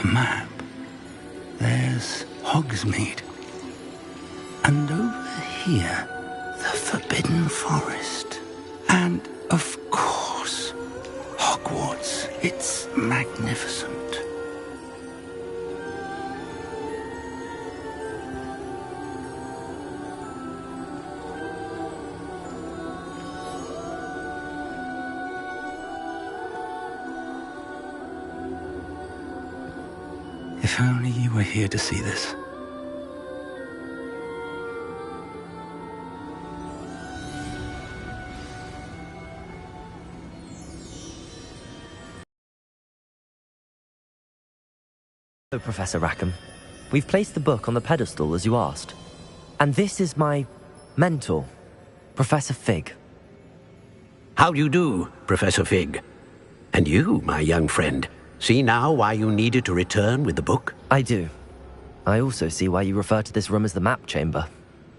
the map, there's Hogsmeade. And over here, the Forbidden Forest. And, of course, Hogwarts. It's magnificent. If only you were here to see this. Hello, Professor Rackham. We've placed the book on the pedestal as you asked. And this is my mentor, Professor Fig. How do you do, Professor Fig? And you, my young friend, see now why you needed to return with the book? I do. I also see why you refer to this room as the map chamber.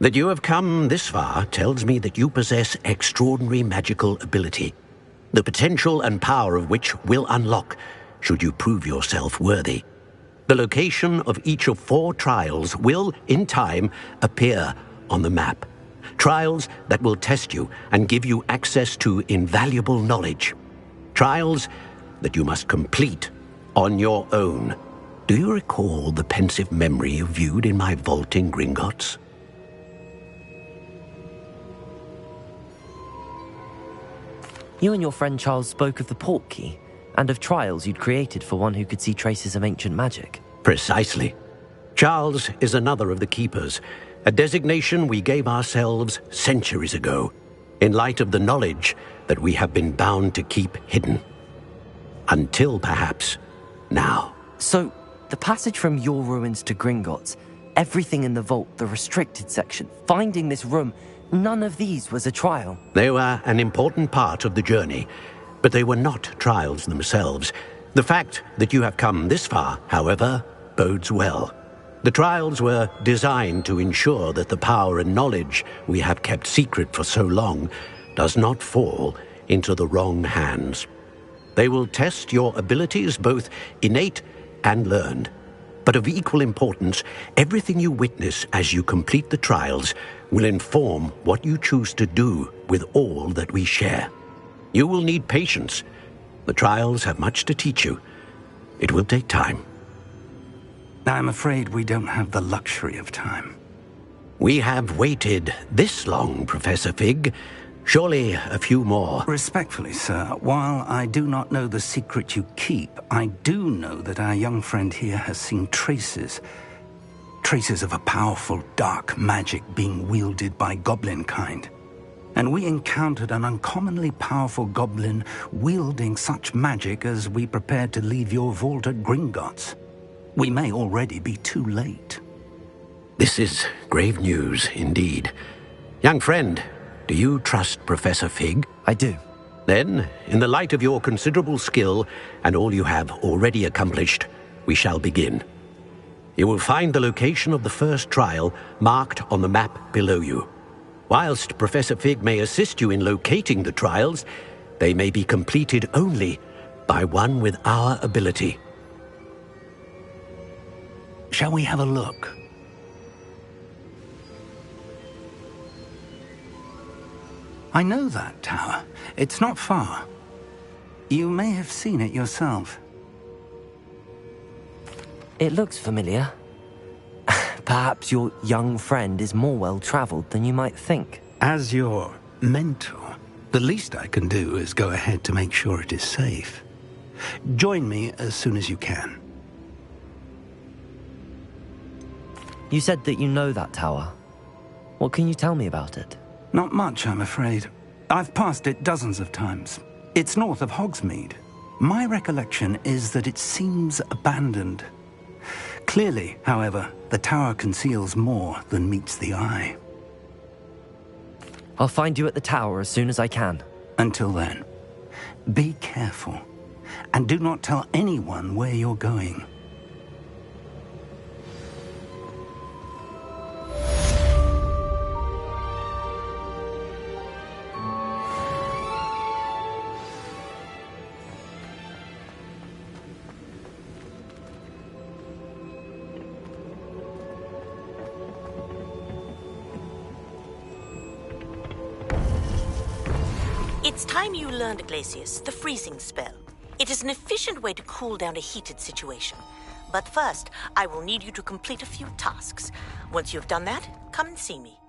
That you have come this far tells me that you possess extraordinary magical ability, the potential and power of which will unlock should you prove yourself worthy. The location of each of 4 trials will, in time, appear on the map. Trials that will test you and give you access to invaluable knowledge. Trials that you must complete on your own. Do you recall the pensive memory you viewed in my vault in Gringotts? You and your friend Charles spoke of the portkey, and of trials you'd created for one who could see traces of ancient magic. Precisely. Charles is another of the keepers, a designation we gave ourselves centuries ago, in light of the knowledge that we have been bound to keep hidden. Until, perhaps, now. So, the passage from your ruins to Gringotts, everything in the vault, the restricted section, finding this room, none of these was a trial. They were an important part of the journey, but they were not trials themselves. The fact that you have come this far, however, bodes well. The trials were designed to ensure that the power and knowledge we have kept secret for so long does not fall into the wrong hands. They will test your abilities, both innate and learned. But of equal importance, everything you witness as you complete the trials will inform what you choose to do with all that we share. You will need patience. The trials have much to teach you. It will take time. I'm afraid we don't have the luxury of time. We have waited this long, Professor Fig. Surely a few more. Respectfully, sir, while I do not know the secret you keep, I do know that our young friend here has seen traces of a powerful dark magic being wielded by goblin kind. And we encountered an uncommonly powerful goblin wielding such magic as we prepared to leave your vault at Gringotts. We may already be too late. This is grave news indeed. Young friend, do you trust Professor Fig? I do. Then, in the light of your considerable skill and all you have already accomplished, we shall begin. You will find the location of the first trial marked on the map below you. Whilst Professor Fig may assist you in locating the trials, they may be completed only by one with our ability. Shall we have a look? I know that tower. It's not far. You may have seen it yourself. It looks familiar. Perhaps your young friend is more well-traveled than you might think. As your mentor, the least I can do is go ahead to make sure it is safe. Join me as soon as you can. You said that you know that tower. What can you tell me about it? Not much, I'm afraid. I've passed it dozens of times. It's north of Hogsmeade. My recollection is that it seems abandoned. Clearly, however, the tower conceals more than meets the eye. I'll find you at the tower as soon as I can. Until then, be careful, and do not tell anyone where you're going. It's time you learned, Glacius, the freezing spell. It is an efficient way to cool down a heated situation. But first, I will need you to complete a few tasks. Once you have done that, come and see me.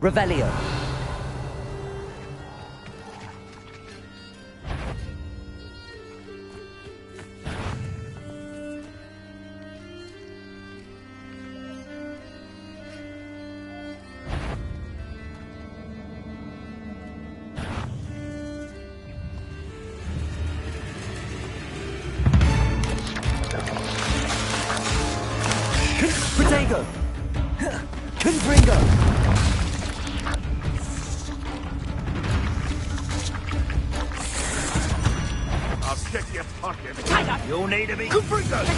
Revelio. Protego. Confringo. You'll need to be Interfere with us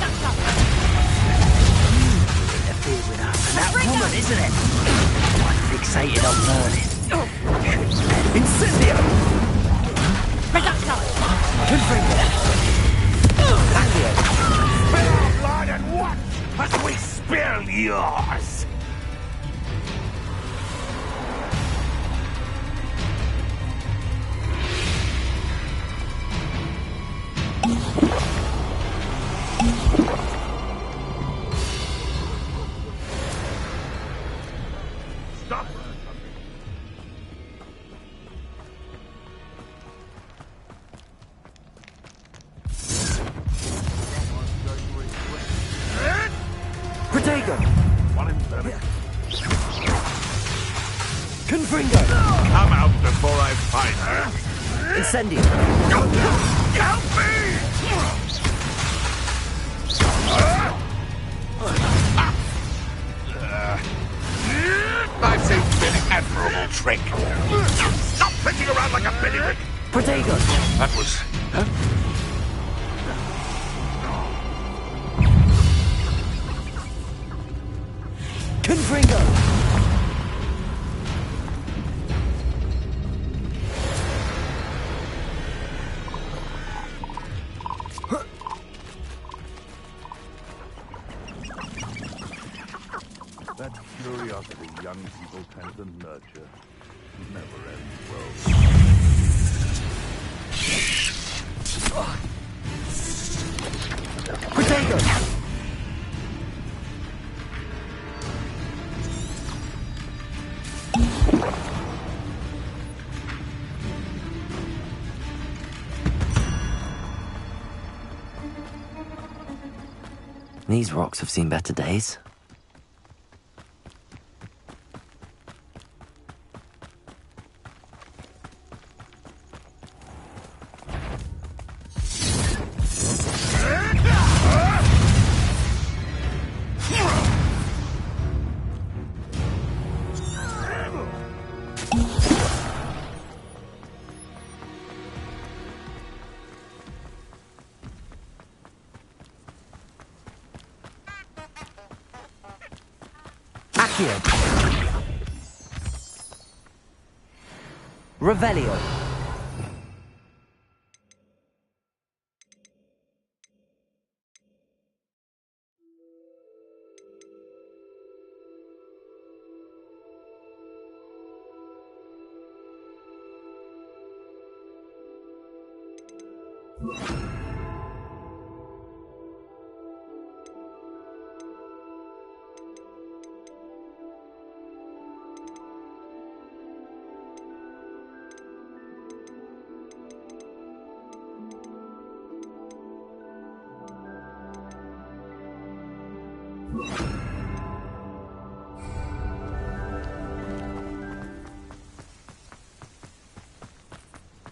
and that woman, isn't it? One fixated on learning. Incendio! Confringo! Accio! spill our blood and watch as we spill yours! Confringo! Come out before I find her! Incendio! Help me! I've seen an admirable trick. Stop flicking around like a billy. Protego! That was... Huh? Confringo! curiosity young people tend to nurture never ends well. Potato! These rocks have seen better days. Revelio.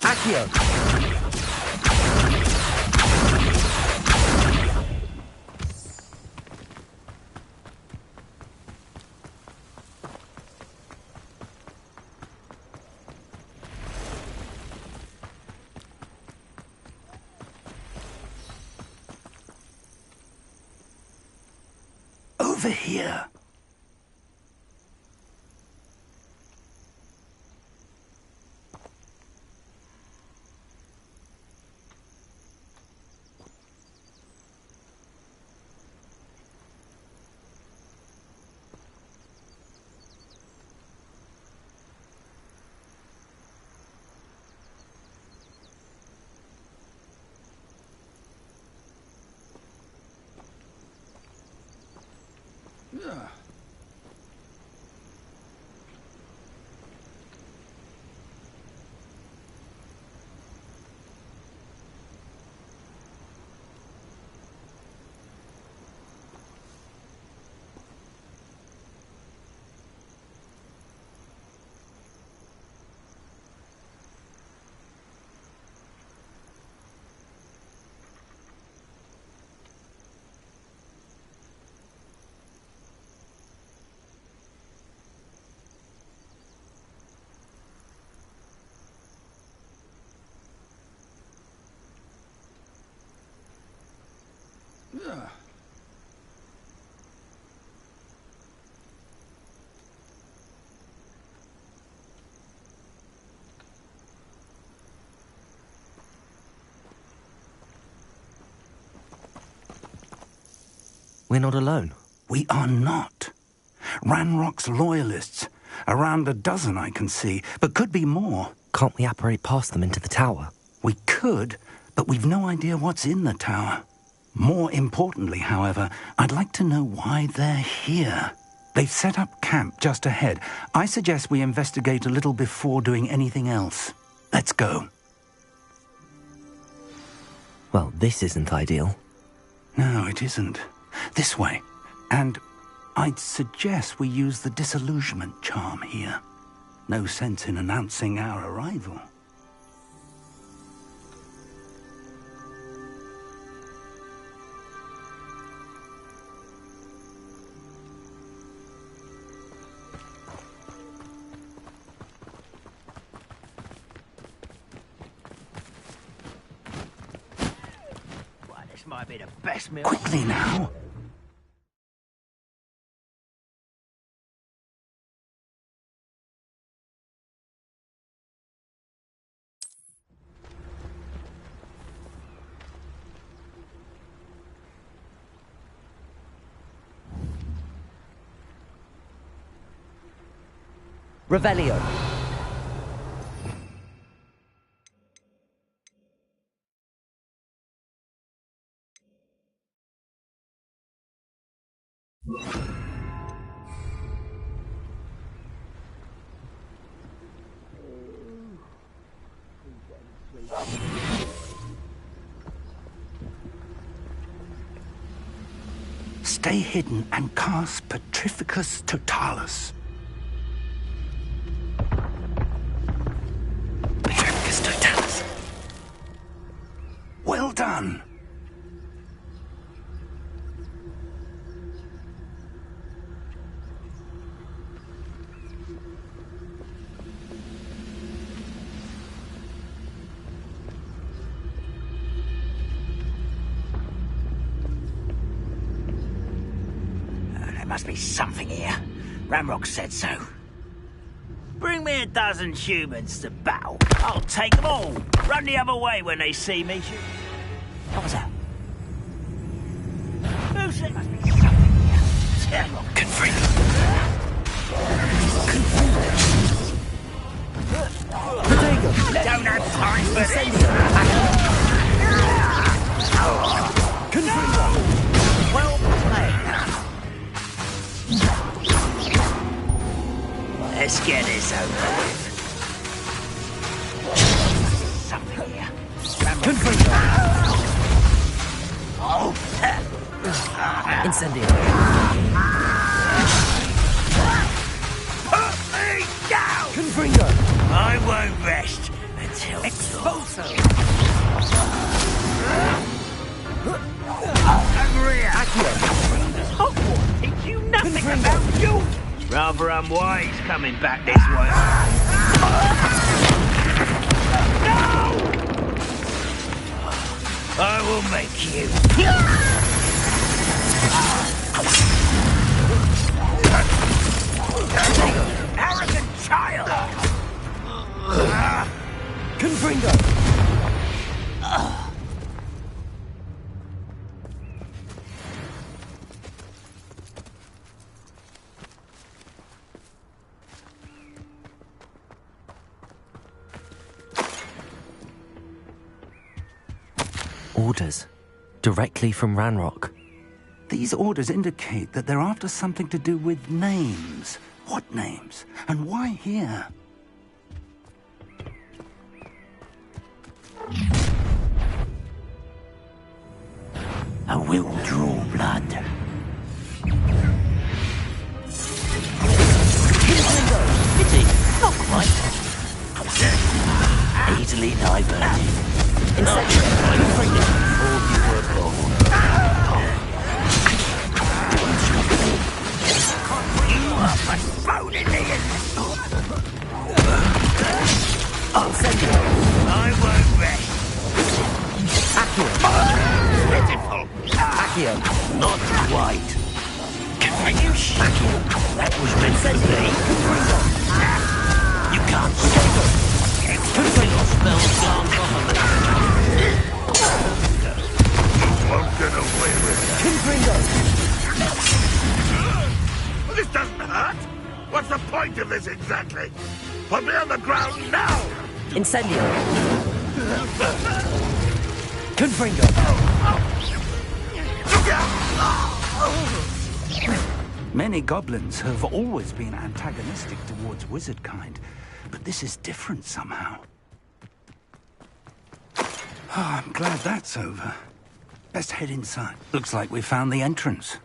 Accio. Over here. We're not alone. We are not. Ranrock's loyalists. Around a dozen I can see, but could be more. Can't we apparate past them into the tower? We could, but we've no idea what's in the tower. More importantly, however, I'd like to know why they're here. They've set up camp just ahead. I suggest we investigate a little before doing anything else. Let's go. Well, this isn't ideal. No, it isn't. This way. And I'd suggest we use the disillusionment charm here. No sense in announcing our arrival. This might be the best meal. Quickly now. Revelio. Stay hidden and cast Petrificus Totalis. Petrificus Totalis. Well done. Must be something here. Ramrock said so. Bring me a dozen humans to battle. I'll take them all. Run the other way when they see me. What was that? Who said? Must be something here. Confront. Don't have time for this. Well played. Let's get this over with. Something here. Oh! Incendio. Put me down! Confringo. I won't rest until Expulso. Over here. Accio. Hogwarts teach you nothing about you. Rather unwise coming back this way. No! I will make you. Arrogant child! Confringo. Orders. Directly from Ranrock. These orders indicate that they're after something to do with names. What names? And why here? I will draw blood. Pity, not quite. Easily diverted. Incendio. Before you were born. You are postponing me. Incendio. I won't rest. Accio. Pitiful. Accio. Not quite. Are you sure that was meant to be? You can't stop it. Your spell's gone behind. Won't get away with that. Confringo. This doesn't hurt. What's the point of this exactly? Put me on the ground now! Incendio. Confringo. Many goblins have always been antagonistic towards wizard kind, but this is different somehow. Oh, I'm glad that's over. Let's head inside. Looks like we found the entrance.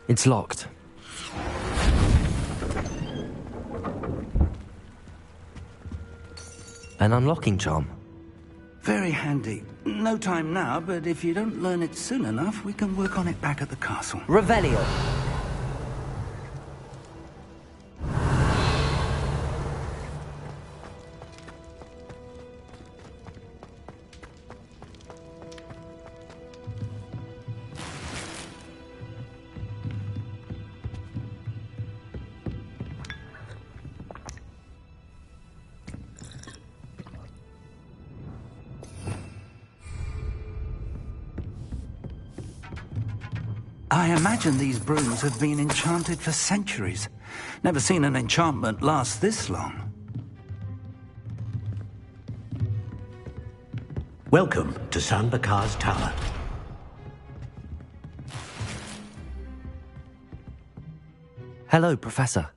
It's locked. An unlocking charm. Very handy. No time now, but if you don't learn it soon enough, we can work on it back at the castle. Revelio. I imagine these brooms have been enchanted for centuries. Never seen an enchantment last this long. Welcome to Sanbakar's Tower. Hello, Professor.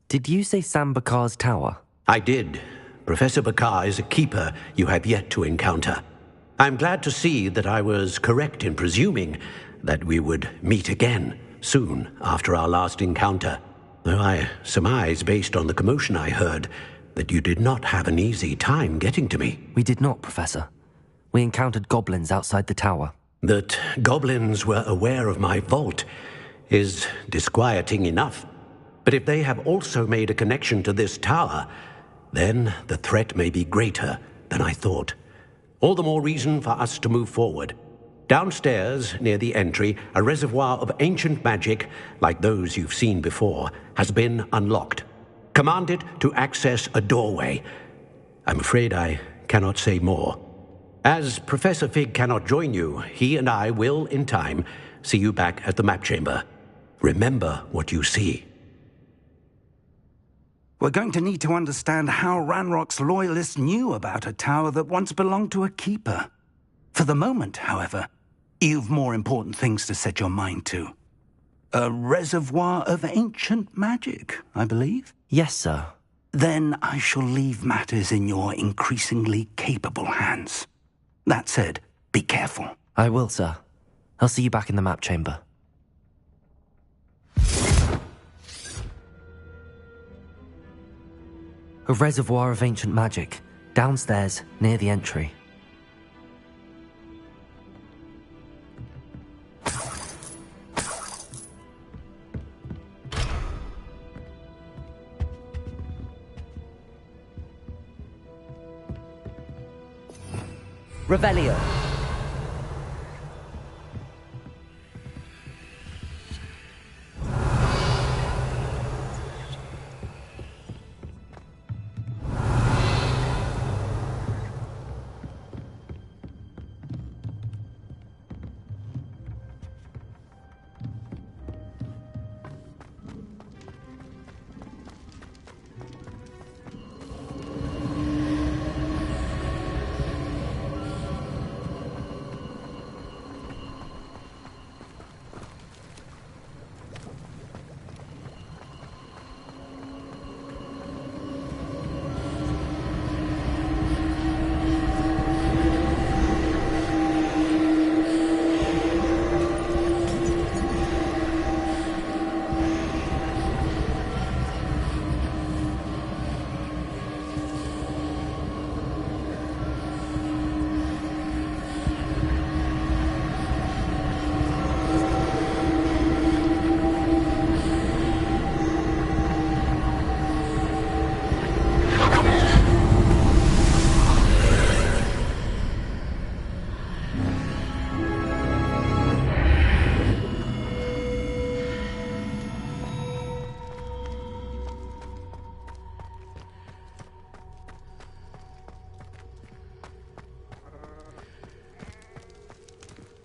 Did you say Sambakar's Tower? I did. Professor Bakar is a keeper you have yet to encounter. I'm glad to see that I was correct in presuming that we would meet again soon after our last encounter, though I surmise, based on the commotion I heard, that you did not have an easy time getting to me. We did not, Professor. We encountered goblins outside the tower. That goblins were aware of my vault is disquieting enough. But if they have also made a connection to this tower, then the threat may be greater than I thought. All the more reason for us to move forward. Downstairs, near the entry, a reservoir of ancient magic, like those you've seen before, has been unlocked. Command it to access a doorway. I'm afraid I cannot say more. As Professor Fig cannot join you, he and I will, in time, see you back at the map chamber. Remember what you see. We're going to need to understand how Ranrock's loyalists knew about a tower that once belonged to a keeper. For the moment, however, you've more important things to set your mind to. A reservoir of ancient magic, I believe? Yes, sir. Then I shall leave matters in your increasingly capable hands. That said, be careful. I will, sir. I'll see you back in the map chamber. A reservoir of ancient magic, downstairs, near the entry. Revelio.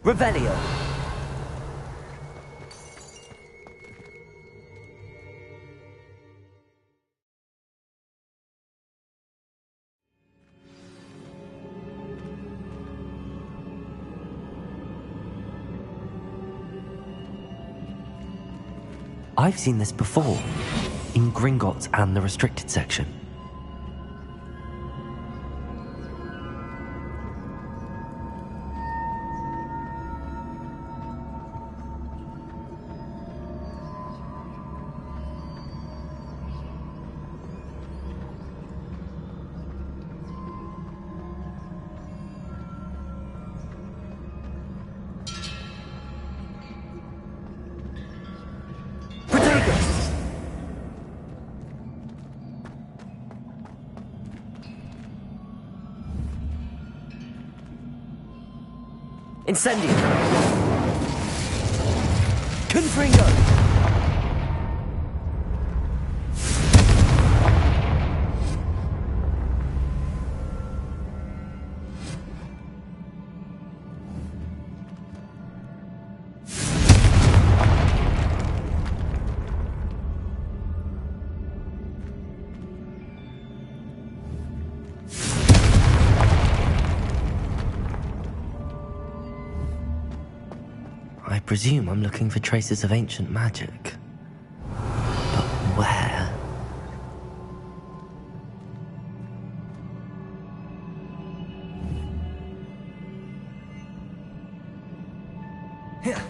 Revelio. I've seen this before, in Gringotts and the restricted section. Incendio! Confringo! I presume I'm looking for traces of ancient magic. But where? Here.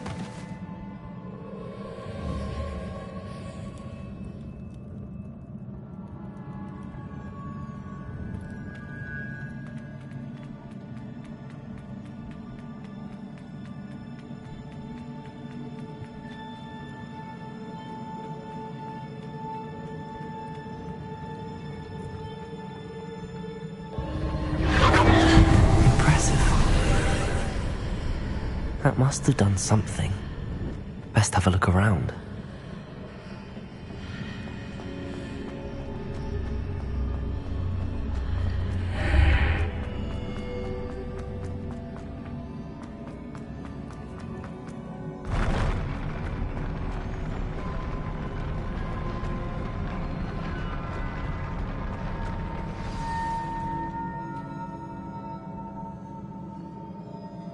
That must have done something. Best have a look around.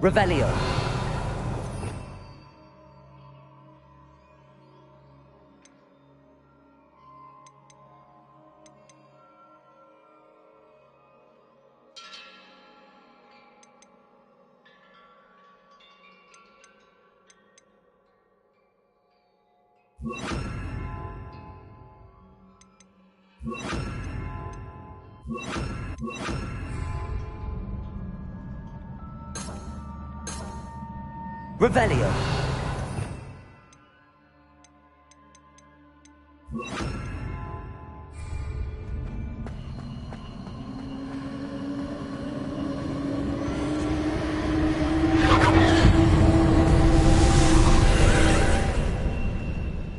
Revelio. Revelio.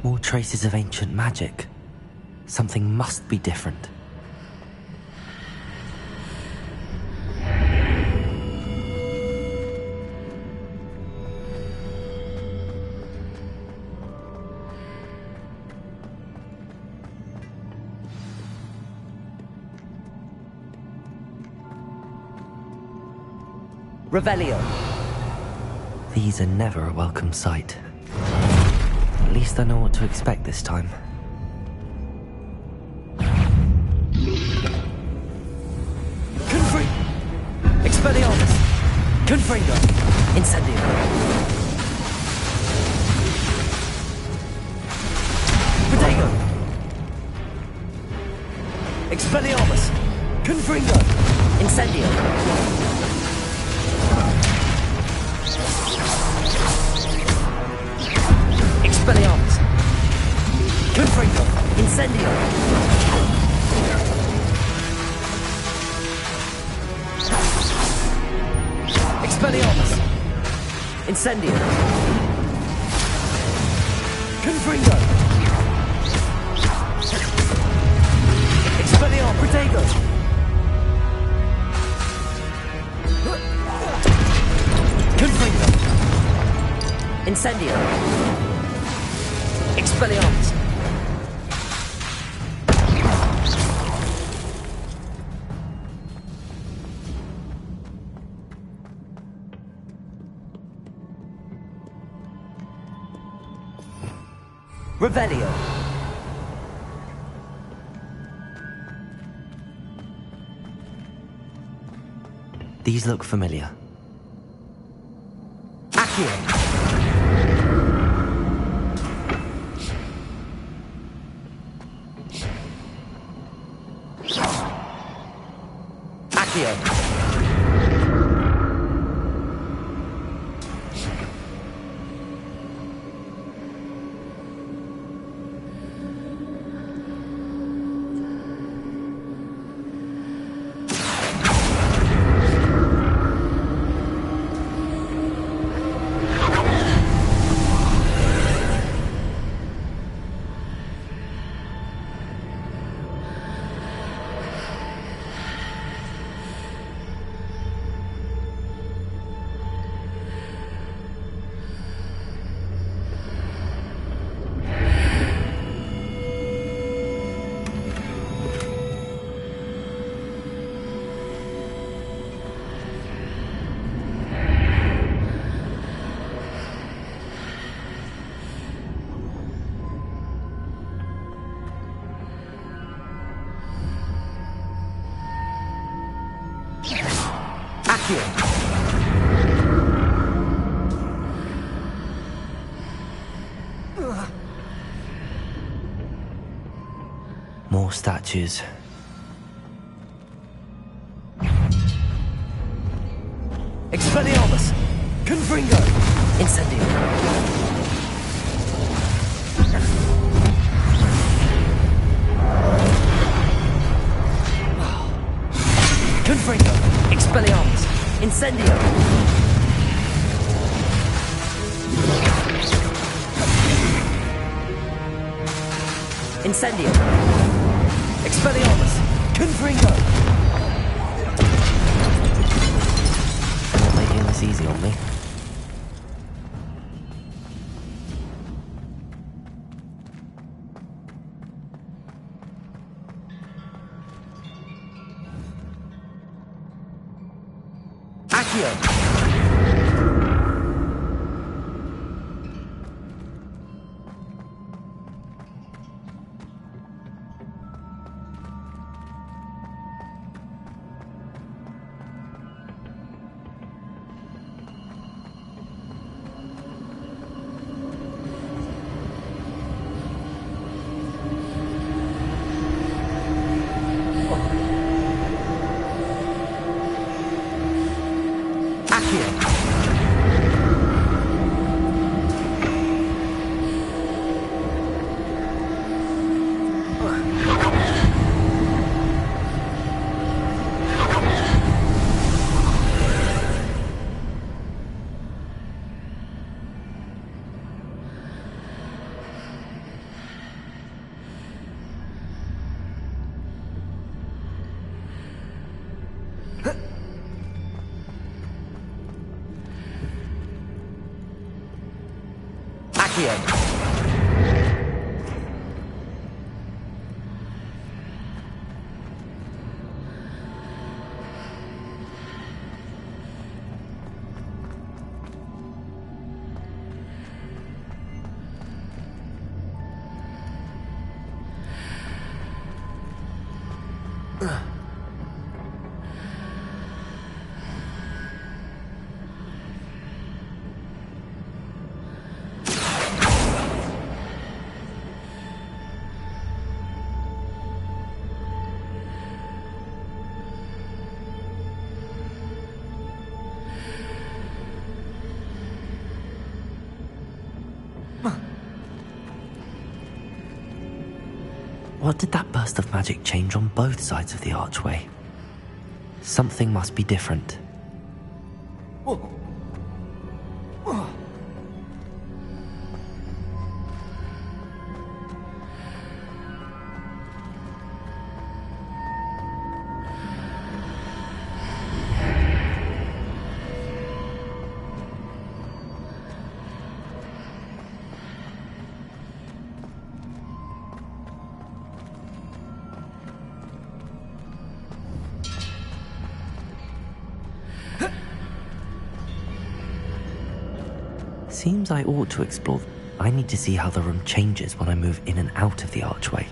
More traces of ancient magic. Something must be different. Revelio. These are never a welcome sight. At least I know what to expect this time. Expelliarmus! Confringo! Incendio! Protego! Expelliarmus! Confringo! Incendio! Expelliarmus! Confringo! Incendio! Expelliarmus! Incendio! Confringo! Expelliarmus! Protego! Confringo! Incendio! Expelliarmus! Revelio. These look familiar. Accio. Accio. statues. Expelliarmus! Confringo! Incendio! Confringo! Expelliarmus! Incendio! Incendio! Expelliarmus! Confringo! You're not making this easy on me. Accio! What did that burst of magic change on both sides of the archway? Something must be different. Seems I ought to explore. I need to see how the room changes when I move in and out of the archway.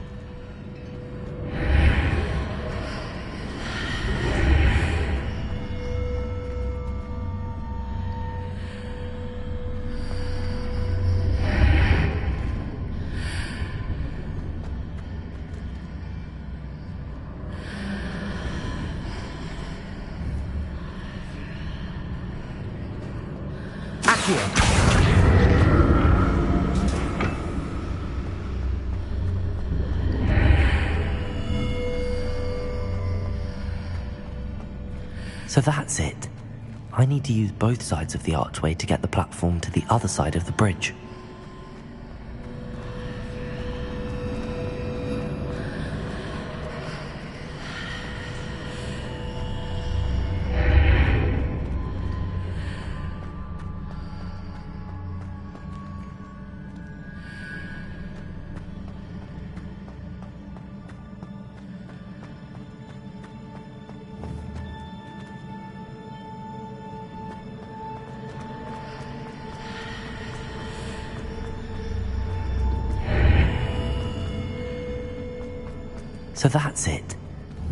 So that's it. I need to use both sides of the archway to get the platform to the other side of the bridge. So that's it.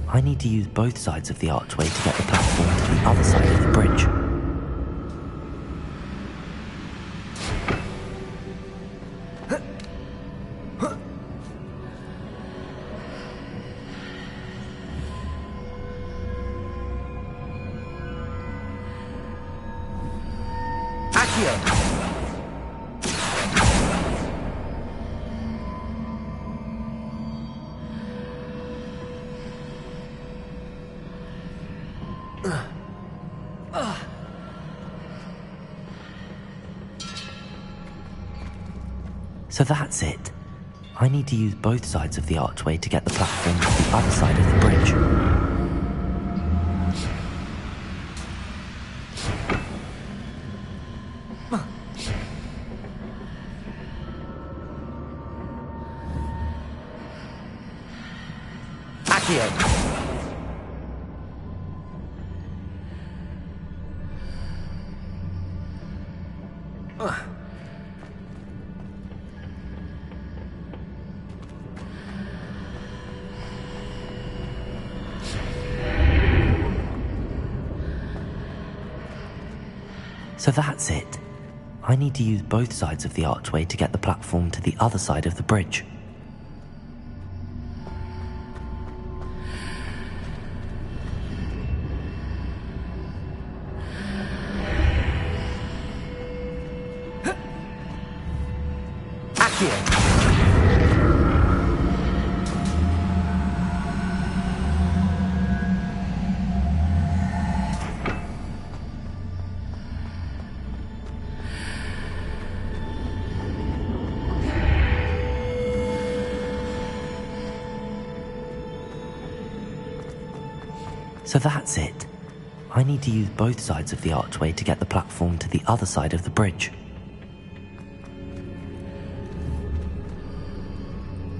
I need to use both sides of the archway to get the platform to the other side of the bridge. Accio! So that's it. I need to use both sides of the archway to get the platform to the other side of the bridge. Accio! So that's it. I need to use both sides of the archway to get the platform to the other side of the bridge. Accio! So that's it. I need to use both sides of the archway to get the platform to the other side of the bridge.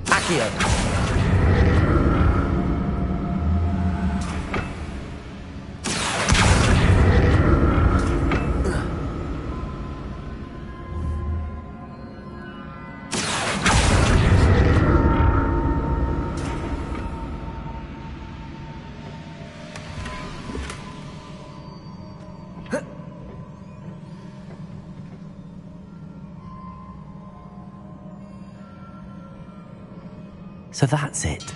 Accio! So that's it.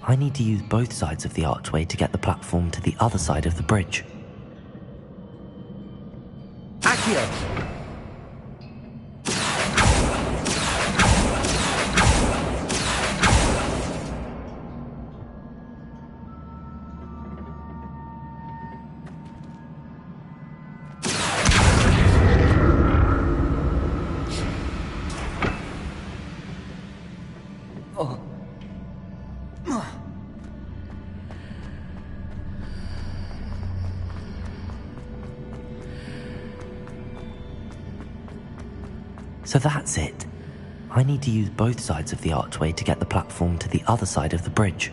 I need to use both sides of the archway to get the platform to the other side of the bridge. Accio! So that's it. I need to use both sides of the archway to get the platform to the other side of the bridge.